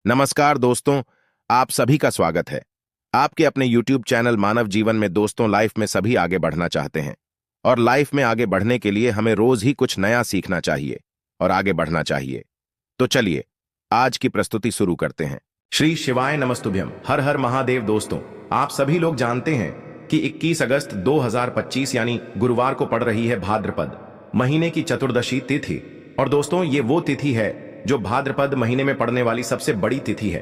नमस्कार दोस्तों, आप सभी का स्वागत है। आपके अपने YouTube चैनल मानव जीवन में दोस्तों लाइफ में सभी आगे बढ़ना चाहते हैं और लाइफ में आगे बढ़ने के लिए हमें रोज ही कुछ नया सीखना चाहिए और आगे बढ़ना चाहिए। तो चलिए आज की प्रस्तुति शुरू करते हैं। श्री शिवाय नमस्तुभ्यम, हर हर महादेव। दोस्तों, आप सभी लोग जानते हैं कि 21 अगस्त 2025 यानी गुरुवार को पड़ रही है भाद्रपद महीने की चतुर्दशी तिथि। और दोस्तों, ये वो तिथि है जो भाद्रपद महीने में पड़ने वाली सबसे बड़ी तिथि है,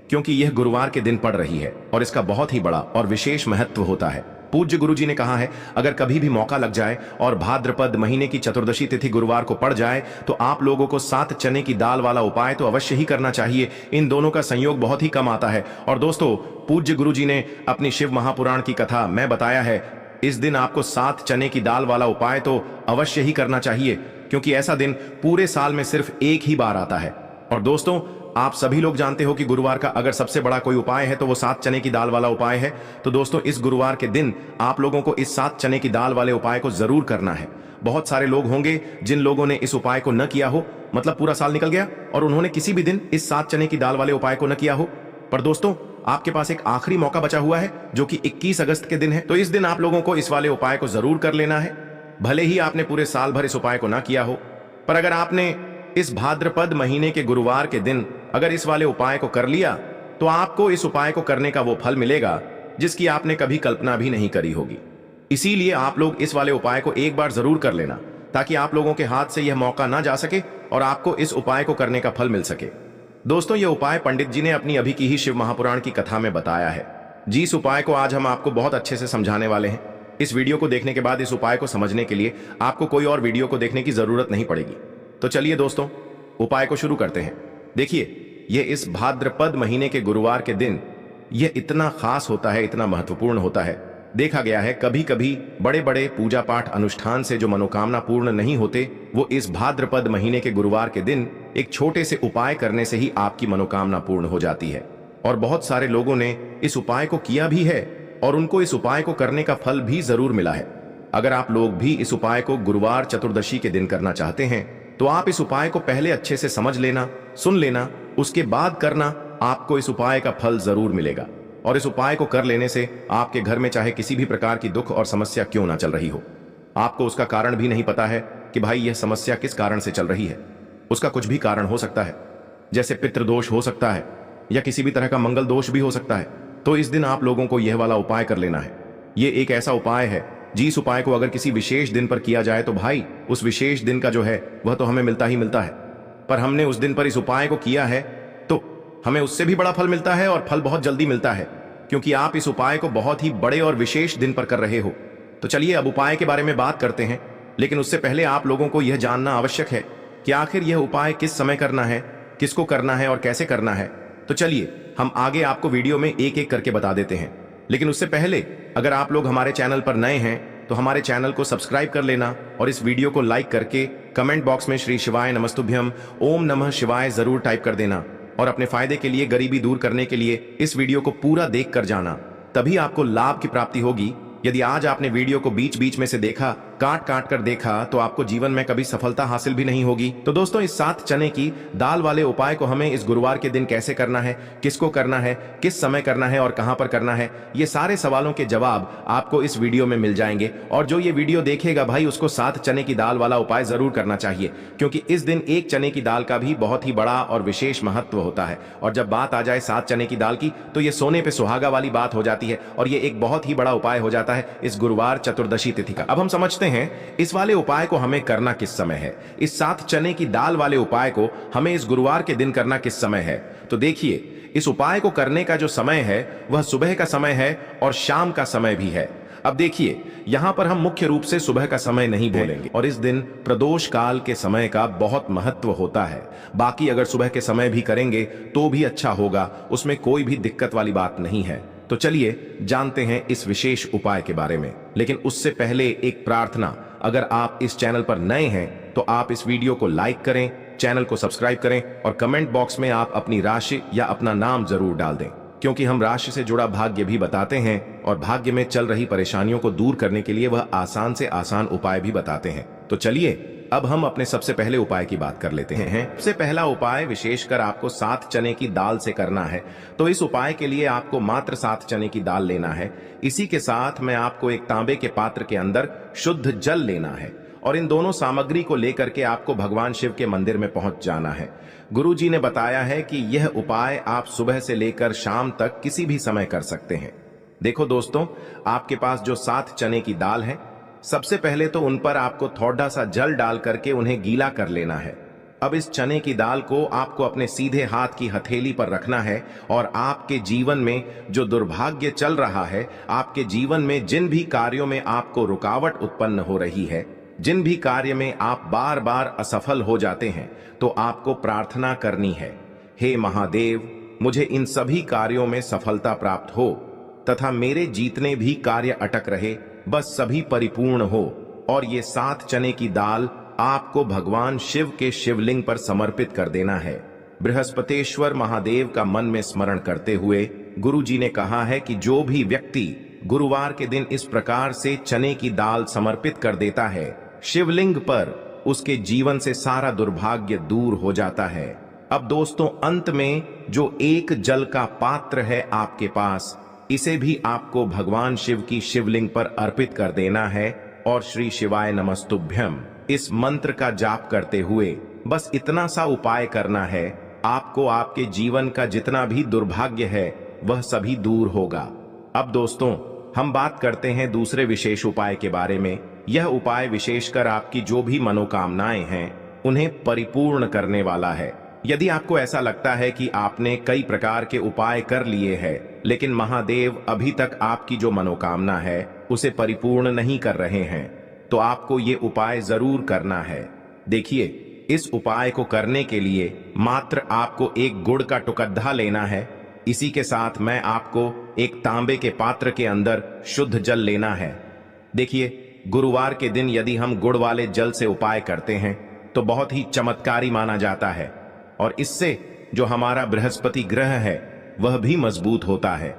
क्योंकि यह गुरुवार के दिन पड़ रही है और इसका बहुत ही बड़ा और विशेष महत्व होता है। पूज्य गुरु जी ने कहा है, अगर कभी भी मौका लग जाए और भाद्रपद महीने की चतुर्दशी तिथि गुरुवार को पड़ जाए तो आप लोगों को 7 चने की दाल वाला उपाय तो अवश्य ही करना चाहिए। इन दोनों का संयोग बहुत ही कम आता है। और दोस्तों, पूज्य गुरु जी ने अपनी शिव महापुराण की कथा में बताया है, इस दिन आपको 7 चने की दाल वाला उपाय तो अवश्य ही करना चाहिए, क्योंकि ऐसा दिन पूरे साल में सिर्फ एक ही बार आता है। और दोस्तों, आप सभी लोग जानते हो कि गुरुवार का अगर सबसे बड़ा कोई उपाय है तो वो 7 चने की दाल वाला उपाय है। तो दोस्तों, इस गुरुवार के दिन आप लोगों को इस 7 चने की दाल वाले उपाय को जरूर करना है। बहुत सारे लोग होंगे जिन लोगों ने इस उपाय को न किया हो, मतलब पूरा साल निकल गया और उन्होंने किसी भी दिन इस 7 चने की दाल वाले उपाय को न किया हो। पर दोस्तों, आपके पास एक आखिरी मौका बचा हुआ है जो कि 21 अगस्त के दिन है। तो इस दिन आप लोगों को इस वाले उपाय को जरूर कर लेना है। भले ही आपने पूरे साल भर इस उपाय को ना किया हो, पर अगर आपने इस भाद्रपद महीने के गुरुवार के दिन अगर इस वाले उपाय को कर लिया तो आपको इस उपाय को करने का वो फल मिलेगा जिसकी आपने कभी कल्पना भी नहीं करी होगी। इसीलिए आप लोग इस वाले उपाय को एक बार जरूर कर लेना, ताकि आप लोगों के हाथ से यह मौका ना जा सके और आपको इस उपाय को करने का फल मिल सके। दोस्तों, यह उपाय पंडित जी ने अपनी अभी की ही शिव महापुराण की कथा में बताया है। जी, इस उपाय को आज हम आपको बहुत अच्छे से समझाने वाले हैं। इस वीडियो को देखने के बाद इस उपाय को समझने के लिए आपको कोई और वीडियो को देखने की जरूरत नहीं पड़ेगी। तो चलिए दोस्तों, उपाय को शुरू करते हैं। देखिए, यह इस भाद्रपद महीने के गुरुवार के दिन यह इतना खास होता है, इतना महत्वपूर्ण होता है। देखा गया है कभी कभी बड़े बड़े पूजा पाठ अनुष्ठान से जो मनोकामना पूर्ण नहीं होते, वो इस भाद्रपद महीने के गुरुवार के दिन एक छोटे से उपाय करने से ही आपकी मनोकामना पूर्ण हो जाती है। और बहुत सारे लोगों ने इस उपाय को किया भी है और उनको इस उपाय को करने का फल भी जरूर मिला है। अगर आप लोग भी इस उपाय को गुरुवार चतुर्दशी के दिन करना चाहते हैं तो आप इस उपाय को पहले अच्छे से समझ लेना, सुन लेना, उसके बाद करना। आपको इस उपाय का फल जरूर मिलेगा। और इस उपाय को कर लेने से आपके घर में चाहे किसी भी प्रकार की दुख और समस्या क्यों ना चल रही हो, आपको उसका कारण भी नहीं पता है कि भाई यह समस्या किस कारण से चल रही है। उसका कुछ भी कारण हो सकता है, जैसे पितृदोष हो सकता है या किसी भी तरह का मंगल दोष भी हो सकता है। तो इस दिन आप लोगों को यह वाला उपाय कर लेना है। यह एक ऐसा उपाय है, जिस उपाय को अगर किसी विशेष दिन पर किया जाए तो भाई उस विशेष दिन का जो है वह तो हमें मिलता ही मिलता है। पर हमने उस दिन पर इस उपाय को किया है तो हमें उससे भी बड़ा फल मिलता है और फल बहुत जल्दी मिलता है, क्योंकि आप इस उपाय को बहुत ही बड़े और विशेष दिन पर कर रहे हो। तो चलिए अब उपाय के बारे में बात करते हैं, लेकिन उससे पहले आप लोगों को यह जानना आवश्यक है कि आखिर यह उपाय किस समय करना है, किसको करना है और कैसे करना है। तो चलिए हम आगे आपको वीडियो में एक एक करके बता देते हैं। लेकिन उससे पहले अगर आप लोग हमारे चैनल पर नए हैं तो हमारे चैनल को सब्सक्राइब कर लेना और इस वीडियो को लाइक करके कमेंट बॉक्स में श्री शिवाय नमस्तुभ्यम ओम नमः शिवाय जरूर टाइप कर देना। और अपने फायदे के लिए, गरीबी दूर करने के लिए इस वीडियो को पूरा देख कर जाना, तभी आपको लाभ की प्राप्ति होगी। यदि आज आपने वीडियो को बीच बीच में से देखा, काट काट कर देखा, तो आपको जीवन में कभी सफलता हासिल भी नहीं होगी। तो दोस्तों, इस 7 चने की दाल वाले उपाय को हमें इस गुरुवार के दिन कैसे करना है, किसको करना है, किस समय करना है और कहां पर करना है, ये सारे सवालों के जवाब आपको इस वीडियो में मिल जाएंगे। और जो ये वीडियो देखेगा भाई, उसको 7 चने की दाल वाला उपाय जरूर करना चाहिए, क्योंकि इस दिन एक चने की दाल का भी बहुत ही बड़ा और विशेष महत्व होता है। और जब बात आ जाए 7 चने की दाल की, तो ये सोने पे सुहागा वाली बात हो जाती है और ये एक बहुत ही बड़ा उपाय हो जाता है इस गुरुवार चतुर्दशी तिथि का। अब हम समझते हैं इस वाले उपाय को हमें करना किस समय है। इस 7 चने की दाल वाले उपाय को हमें इस गुरुवार के दिन करना किस समय है। तो देखिए, इस उपाय को करने का जो समय है वह सुबह का समय है और शाम का समय भी है। अब देखिए, यहां पर हम मुख्य रूप से सुबह का समय नहीं बोलेंगे और इस दिन प्रदोष काल के समय का बहुत महत्व होता है। बाकी अगर सुबह के समय भी करेंगे तो भी अच्छा होगा, उसमें कोई भी दिक्कत वाली बात नहीं है। तो चलिए जानते हैं इस विशेष उपाय के बारे में। लेकिन उससे पहले एक प्रार्थना, अगर आप इस चैनल पर नए हैं तो आप इस वीडियो को लाइक करें, चैनल को सब्सक्राइब करें और कमेंट बॉक्स में आप अपनी राशि या अपना नाम जरूर डाल दें, क्योंकि हम राशि से जुड़ा भाग्य भी बताते हैं और भाग्य में चल रही परेशानियों को दूर करने के लिए वह आसान से आसान उपाय भी बताते हैं। तो चलिए अब हम अपने सबसे पहले उपाय की बात कर लेते हैं। सबसे पहला उपाय विशेषकर आपको 7 चने की दाल से करना है। तो इस उपाय के लिए आपको मात्र 7 चने की दाल लेना है। इसी के साथ में आपको एक तांबे के पात्र के अंदर शुद्ध जल लेना है और इन दोनों सामग्री को लेकर के आपको भगवान शिव के मंदिर में पहुंच जाना है। गुरु जी ने बताया है कि यह उपाय आप सुबह से लेकर शाम तक किसी भी समय कर सकते हैं। देखो दोस्तों, आपके पास जो 7 चने की दाल है, सबसे पहले तो उन पर आपको थोड़ा सा जल डाल करके उन्हें गीला कर लेना है। अब इस चने की दाल को आपको अपने सीधे हाथ की हथेली पर रखना है और आपके जीवन में जो दुर्भाग्य चल रहा है, आपके जीवन में जिन भी कार्यों में आपको रुकावट उत्पन्न हो रही है, जिन भी कार्य में आप बार बार असफल हो जाते हैं, तो आपको प्रार्थना करनी है, हे महादेव, मुझे इन सभी कार्यों में सफलता प्राप्त हो तथा मेरे जीतने भी कार्य अटक रहे, बस सभी परिपूर्ण हो। और ये 7 चने की दाल आपको भगवान शिव के शिवलिंग पर समर्पित कर देना है। बृहस्पतेश्वर महादेव का मन में स्मरण करते हुए गुरु जी ने कहा है कि जो भी व्यक्ति गुरुवार के दिन इस प्रकार से चने की दाल समर्पित कर देता है शिवलिंग पर, उसके जीवन से सारा दुर्भाग्य दूर हो जाता है। अब दोस्तों, अंत में जो एक जल का पात्र है आपके पास, इसे भी आपको भगवान शिव की शिवलिंग पर अर्पित कर देना है और श्री शिवाय नमस्तुभ्यम इस मंत्र का जाप करते हुए बस इतना सा उपाय करना है। आपको आपके जीवन का जितना भी दुर्भाग्य है वह सभी दूर होगा। अब दोस्तों, हम बात करते हैं दूसरे विशेष उपाय के बारे में। यह उपाय विशेषकर आपकी जो भी मनोकामनाएं हैं उन्हें परिपूर्ण करने वाला है। यदि आपको ऐसा लगता है कि आपने कई प्रकार के उपाय कर लिए हैं, लेकिन महादेव अभी तक आपकी जो मनोकामना है उसे परिपूर्ण नहीं कर रहे हैं, तो आपको ये उपाय जरूर करना है। देखिए, इस उपाय को करने के लिए मात्र आपको एक गुड़ का टुकड़ा लेना है। इसी के साथ मैं आपको एक तांबे के पात्र के अंदर शुद्ध जल लेना है। देखिए, गुरुवार के दिन यदि हम गुड़ वाले जल से उपाय करते हैं तो बहुत ही चमत्कारी माना जाता है और इससे जो हमारा बृहस्पति ग्रह है वह भी मजबूत होता है।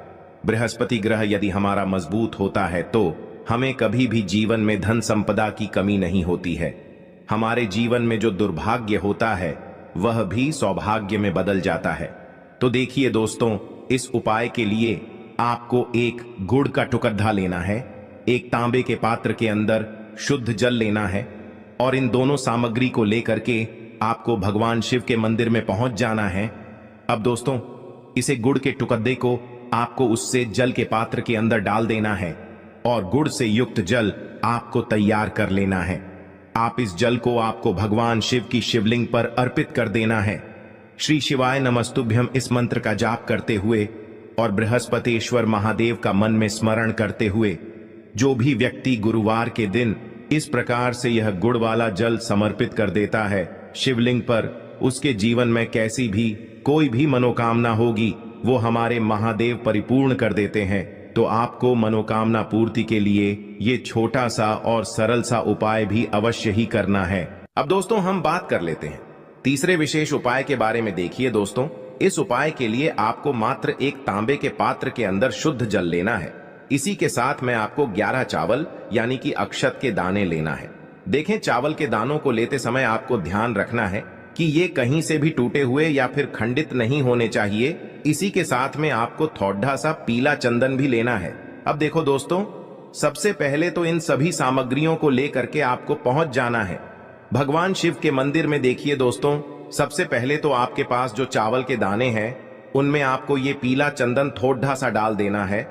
बृहस्पति ग्रह यदि हमारा मजबूत होता है तो हमें कभी भी जीवन में धन संपदा की कमी नहीं होती है। हमारे जीवन में जो दुर्भाग्य होता है वह भी सौभाग्य में बदल जाता है। तो देखिए दोस्तों, इस उपाय के लिए आपको एक गुड़ का टुकड़ा लेना है, एक तांबे के पात्र के अंदर शुद्ध जल लेना है और इन दोनों सामग्री को लेकर के आपको भगवान शिव के मंदिर में पहुंच जाना है। अब दोस्तों, इसे गुड़ के टुकड़े को आपको उससे जल के पात्र के अंदर डाल देना है और गुड़ से युक्त जल आपको तैयार कर लेना है। आप इस जल को आपको भगवान शिव की शिवलिंग पर अर्पित कर देना है। श्री शिवाय नमस्तुभ्यम इस मंत्र का जाप करते हुए और बृहस्पतेश्वर महादेव का मन में स्मरण करते हुए जो भी व्यक्ति गुरुवार के दिन इस प्रकार से यह गुड़ वाला जल समर्पित कर देता है शिवलिंग पर, उसके जीवन में कैसी भी कोई भी मनोकामना होगी वो हमारे महादेव परिपूर्ण कर देते हैं। तो आपको मनोकामना पूर्ति के लिए ये छोटा सा और सरल सा उपाय भी अवश्य ही करना है। अब दोस्तों, हम बात कर लेते हैं तीसरे विशेष उपाय के बारे में। देखिए दोस्तों, इस उपाय के लिए आपको मात्र एक तांबे के पात्र के अंदर शुद्ध जल लेना है। इसी के साथ में आपको 11 चावल यानी कि अक्षत के दाने लेना है। देखें, चावल के दानों को लेते समय आपको ध्यान रखना है कि ये कहीं से भी टूटे हुए या फिर खंडित नहीं होने चाहिए। इसी के साथ में आपको थोड़ा सा पीला चंदन भी लेना है। अब देखो दोस्तों, सबसे पहले तो इन सभी सामग्रियों को लेकर के आपको पहुंच जाना है भगवान शिव के मंदिर में। देखिए दोस्तों, सबसे पहले तो आपके पास जो चावल के दाने हैं उनमें आपको ये पीला चंदन थोड़ा सा डाल देना है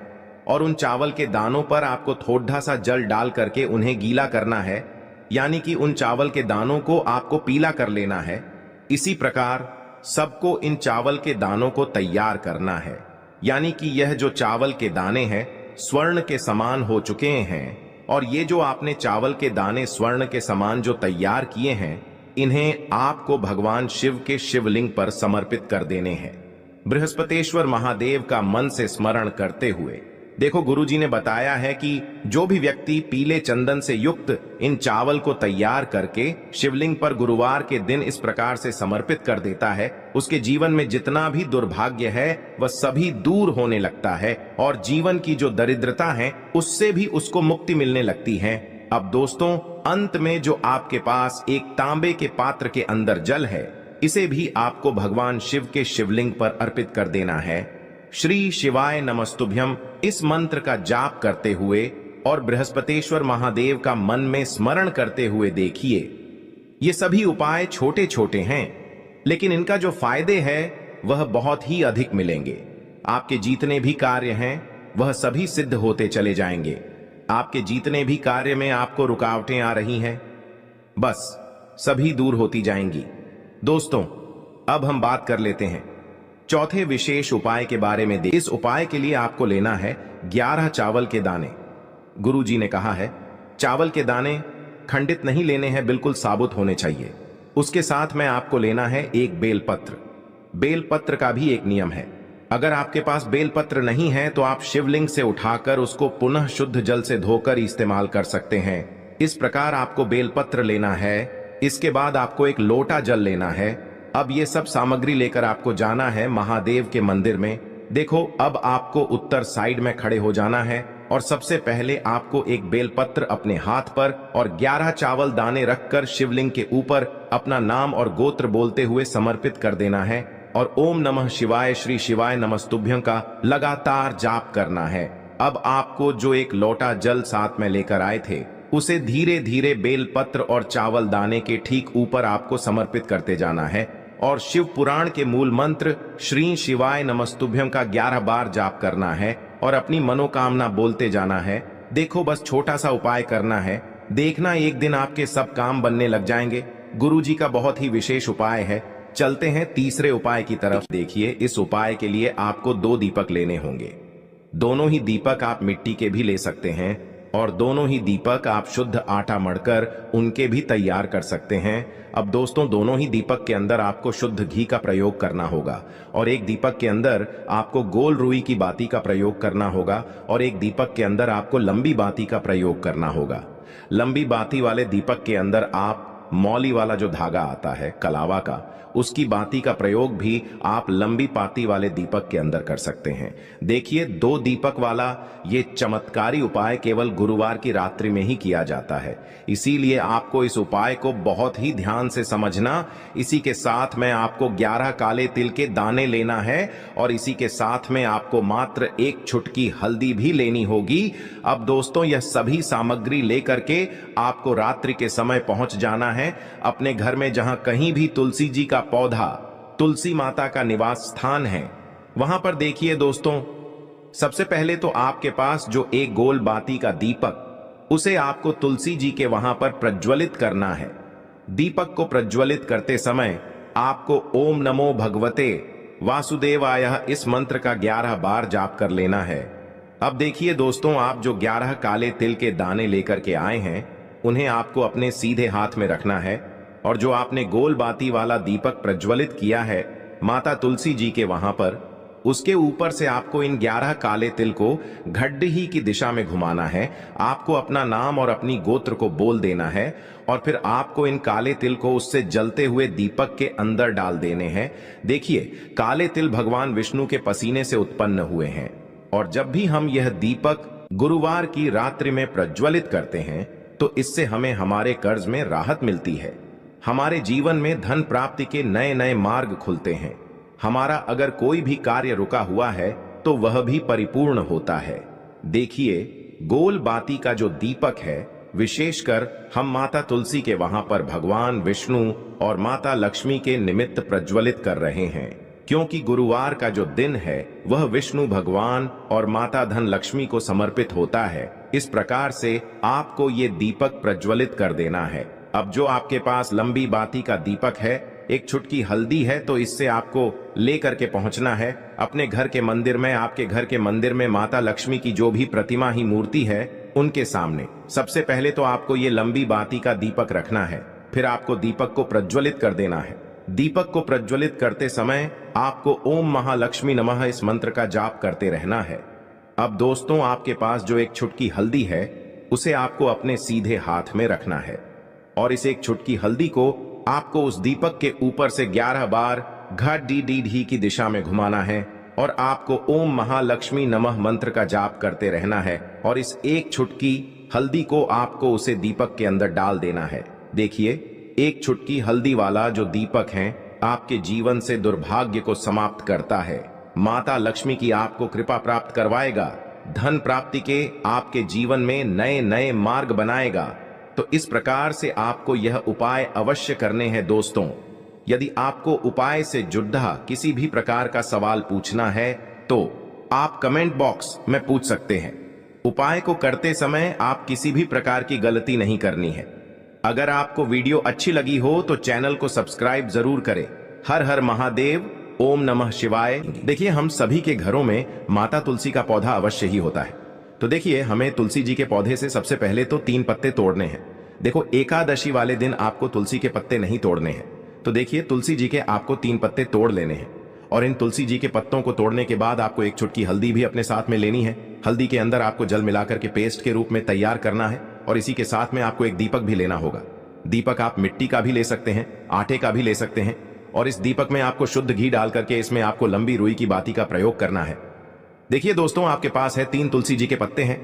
और उन चावल के दानों पर आपको थोड़ा सा जल डाल करके उन्हें गीला करना है, यानी कि उन चावल के दानों को आपको पीला कर लेना है। इसी प्रकार सबको इन चावल के दानों को तैयार करना है, यानी कि यह जो चावल के दाने हैं स्वर्ण के समान हो चुके हैं और ये जो आपने चावल के दाने स्वर्ण के समान जो तैयार किए हैं, इन्हें आपको भगवान शिव के शिवलिंग पर समर्पित कर देने हैं बृहस्पतेश्वर महादेव का मन से स्मरण करते हुए। देखो, गुरुजी ने बताया है कि जो भी व्यक्ति पीले चंदन से युक्त इन चावल को तैयार करके शिवलिंग पर गुरुवार के दिन इस प्रकार से समर्पित कर देता है, उसके जीवन में जितना भी दुर्भाग्य है वह सभी दूर होने लगता है और जीवन की जो दरिद्रता है उससे भी उसको मुक्ति मिलने लगती है। अब दोस्तों, अंत में जो आपके पास एक तांबे के पात्र के अंदर जल है, इसे भी आपको भगवान शिव के शिवलिंग पर अर्पित कर देना है। श्री शिवाय नमस्तुभ्यम इस मंत्र का जाप करते हुए और बृहस्पतेश्वर महादेव का मन में स्मरण करते हुए देखिए। ये सभी उपाय छोटे छोटे हैं, लेकिन इनका जो फायदे हैं वह बहुत ही अधिक मिलेंगे। आपके जितने भी कार्य हैं वह सभी सिद्ध होते चले जाएंगे। आपके जितने भी कार्य में आपको रुकावटें आ रही हैं, बस सभी दूर होती जाएंगी। दोस्तों, अब हम बात कर लेते हैं चौथे विशेष उपाय के बारे में। इस उपाय के लिए आपको लेना है 11 चावल के दाने। गुरु जी ने कहा है चावल के दाने खंडित नहीं लेने हैं, बिल्कुल साबुत होने चाहिए। उसके साथ में आपको लेना है एक बेलपत्र। बेलपत्र का भी एक नियम है, अगर आपके पास बेलपत्र नहीं है तो आप शिवलिंग से उठाकर उसको पुनः शुद्ध जल से धोकर इस्तेमाल कर सकते हैं। इस प्रकार आपको बेलपत्र लेना है। इसके बाद आपको एक लोटा जल लेना है। अब ये सब सामग्री लेकर आपको जाना है महादेव के मंदिर में। देखो, अब आपको उत्तर साइड में खड़े हो जाना है और सबसे पहले आपको एक बेलपत्र अपने हाथ पर और 11 चावल दाने रखकर शिवलिंग के ऊपर अपना नाम और गोत्र बोलते हुए समर्पित कर देना है और ओम नमः शिवाय श्री शिवाय नमस्तुभ्यं का लगातार जाप करना है। अब आपको जो एक लोटा जल साथ में लेकर आए थे, उसे धीरे धीरे बेलपत्र और चावल दाने के ठीक ऊपर आपको समर्पित करते जाना है और शिव पुराण के मूल मंत्र श्री शिवाय नमस्तुभ्यं का 11 बार जाप करना है और अपनी मनोकामना बोलते जाना है। देखो, बस छोटा सा उपाय करना है, देखना एक दिन आपके सब काम बनने लग जाएंगे। गुरु जी का बहुत ही विशेष उपाय है। चलते हैं तीसरे उपाय की तरफ। देखिए, इस उपाय के लिए आपको 2 दीपक लेने होंगे। दोनों ही दीपक आप मिट्टी के भी ले सकते हैं और दोनों ही दीपक आप शुद्ध आटा मढ़कर उनके भी तैयार कर सकते हैं। अब दोस्तों, दोनों ही दीपक के अंदर आपको शुद्ध घी का प्रयोग करना होगा और एक दीपक के अंदर आपको गोल रुई की बाती का प्रयोग करना होगा और एक दीपक के अंदर आपको लंबी बाती का प्रयोग करना होगा। लंबी बाती वाले दीपक के अंदर आप मौली वाला जो धागा आता है कलावा का, उसकी बाती का प्रयोग भी आप लंबी पाती वाले दीपक के अंदर कर सकते हैं। देखिए, 2 दीपक वाला ये चमत्कारी उपाय केवल गुरुवार की रात्रि में ही किया जाता है, इसीलिए आपको इस उपाय को बहुत ही ध्यान से समझना। इसी के साथ में आपको 11 काले तिल के दाने लेना है और इसी के साथ में आपको मात्र 1 चुटकी हल्दी भी लेनी होगी। अब दोस्तों, यह सभी सामग्री लेकर के आपको रात्रि के समय पहुंच जाना है अपने घर में, जहां कहीं भी तुलसी जी का पौधा, तुलसी माता का निवास स्थान है, वहां पर देखिए दोस्तों, सबसे पहले तो आपके पास जो एक गोल बाती का दीपक, उसे आपको तुलसी जी के वहां पर प्रज्वलित करना है। दीपक को प्रज्वलित करते समय आपको ओम नमो भगवते वासुदेवाय इस मंत्र का 11 बार जाप कर लेना है। अब देखिए दोस्तों, आप जो 11 काले तिल के दाने लेकर के आए हैं, उन्हें आपको अपने सीधे हाथ में रखना है और जो आपने गोल बाती वाला दीपक प्रज्वलित किया है माता तुलसी जी के वहां पर, उसके ऊपर से आपको इन 11 काले तिल को घड्डी की दिशा में घुमाना है। आपको अपना नाम और अपनी गोत्र को बोल देना है और फिर आपको इन काले तिल को उससे जलते हुए दीपक के अंदर डाल देने हैं। देखिए, काले तिल भगवान विष्णु के पसीने से उत्पन्न हुए हैं और जब भी हम यह दीपक गुरुवार की रात्रि में प्रज्वलित करते हैं तो इससे हमें हमारे कर्ज में राहत मिलती है, हमारे जीवन में धन प्राप्ति के नए नए मार्ग खुलते हैं, हमारा अगर कोई भी कार्य रुका हुआ है तो वह भी परिपूर्ण होता है। देखिए, गोल बाती का जो दीपक है, विशेषकर हम माता तुलसी के वहां पर भगवान विष्णु और माता लक्ष्मी के निमित्त प्रज्वलित कर रहे हैं, क्योंकि गुरुवार का जो दिन है वह विष्णु भगवान और माता धन लक्ष्मी को समर्पित होता है। इस प्रकार से आपको ये दीपक प्रज्वलित कर देना है। अब जो आपके पास लंबी बाती का दीपक है, 1 चुटकी हल्दी है, तो इससे आपको लेकर के पहुंचना है अपने घर के मंदिर में। आपके घर के मंदिर में माता लक्ष्मी की जो भी प्रतिमा ही मूर्ति है, उनके सामने सबसे पहले तो आपको ये लंबी बाती का दीपक रखना है। फिर आपको दीपक को प्रज्वलित कर देना है। दीपक को प्रज्वलित करते समय आपको ओम महालक्ष्मी नमः इस मंत्र का जाप करते रहना है। अब दोस्तों, आपके पास जो 1 चुटकी हल्दी है, उसे आपको अपने सीधे हाथ में रखना है और इस 1 चुटकी हल्दी को आपको उस दीपक के ऊपर से 11 बार घडी की दिशा में घुमाना है और आपको ओम महालक्ष्मी नमः मंत्र का जाप करते रहना है और इस 1 चुटकी हल्दी को आपको उसे दीपक के अंदर डाल देना है। देखिए, एक चुटकी हल्दी वाला जो दीपक है आपके जीवन से दुर्भाग्य को समाप्त करता है। माता लक्ष्मी की आपको कृपा प्राप्त करवाएगा, धन प्राप्ति के आपके जीवन में नए नए मार्ग बनाएगा। तो इस प्रकार से आपको यह उपाय अवश्य करने हैं दोस्तों। यदि आपको उपाय से जुड़ा किसी भी प्रकार का सवाल पूछना है तो आप कमेंट बॉक्स में पूछ सकते हैं। उपाय को करते समय आप किसी भी प्रकार की गलती नहीं करनी है। अगर आपको वीडियो अच्छी लगी हो तो चैनल को सब्सक्राइब जरूर करें। हर हर महादेव, ओम नमः शिवाय। देखिए, हम सभी के घरों में माता तुलसी का पौधा अवश्य ही होता है। तो देखिए, हमें तुलसी जी के पौधे से सबसे पहले तो 3 पत्ते तोड़ने हैं। देखो, एकादशी वाले दिन आपको तुलसी के पत्ते नहीं तोड़ने हैं। तो देखिए, तुलसी जी के आपको 3 पत्ते तोड़ लेने हैं और इन तुलसी जी के पत्तों को तोड़ने के बाद आपको एक चुटकी हल्दी भी अपने साथ में लेनी है। हल्दी के अंदर आपको जल मिलाकर के पेस्ट के रूप में तैयार करना है और इसी के साथ में आपको एक दीपक भी लेना होगा। दीपक आप मिट्टी का भी ले सकते हैं, आटे का भी ले सकते हैं और इस दीपक में आपको शुद्ध घी डाल करके इसमें आपको लंबी रुई की बाती का प्रयोग करना है। देखिए दोस्तों, आपके पास है 3 तुलसी जी के पत्ते हैं।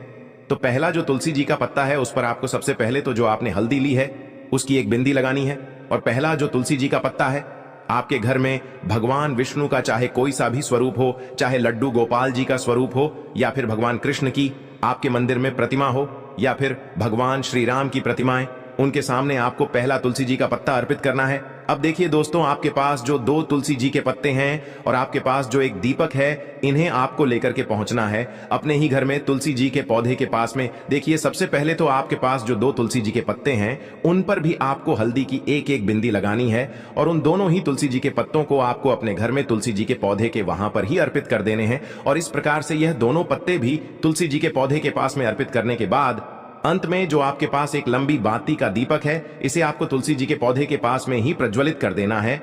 तो पहला जो तुलसी जी का पत्ता है उस पर आपको सबसे पहले तो जो आपने हल्दी ली है उसकी एक बिंदी लगानी है। और पहला जो तुलसी जी का पत्ता है, आपके घर में भगवान विष्णु का चाहे कोई सा भी स्वरूप हो, चाहे लड्डू गोपाल जी का स्वरूप हो या फिर भगवान कृष्ण की आपके मंदिर में प्रतिमा हो या फिर भगवान श्री राम की प्रतिमाएं, उनके सामने आपको पहला तुलसी जी का पत्ता अर्पित करना है। अब देखिए दोस्तों, आपके पास जो 2 तुलसी जी के पत्ते हैं और आपके पास जो एक दीपक है, इन्हें आपको लेकर के पहुंचना है अपने ही घर में तुलसी जी के पौधे के पास में। देखिए, सबसे पहले तो आपके पास जो 2 तुलसी जी के पत्ते हैं उन पर भी आपको हल्दी की एक एक बिंदी लगानी है और उन दोनों ही तुलसी जी के पत्तों को आपको अपने घर में तुलसी जी के पौधे के वहां पर ही अर्पित कर देने हैं। और इस प्रकार से यह दोनों पत्ते भी तुलसी जी के पौधे के पास में अर्पित करने के बाद अंत में जो आपके पास एक लंबी बाती का दीपक है, इसे आपको तुलसी जी के पौधे के पास में ही प्रज्वलित कर देना है।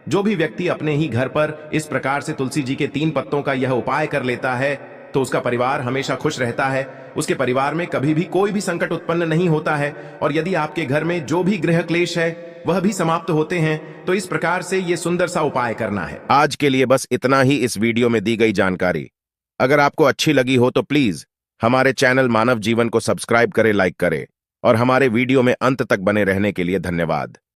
जो भी व्यक्ति अपने ही घर पर इस प्रकार से तुलसी जी के 3 पत्तों का यह उपाय कर लेता है तो उसका परिवार हमेशा खुश रहता है। उसके परिवार में कभी भी कोई भी संकट उत्पन्न नहीं होता है और यदि आपके घर में जो भी गृह क्लेश है वह भी समाप्त होते हैं। तो इस प्रकार से यह सुंदर सा उपाय करना है। आज के लिए बस इतना ही इस वीडियो में दी गई जानकारी। अगर आपको अच्छी लगी हो तो प्लीज हमारे चैनल मानव जीवन को सब्सक्राइब करें, लाइक करें और हमारे वीडियो में अंत तक बने रहने के लिए धन्यवाद।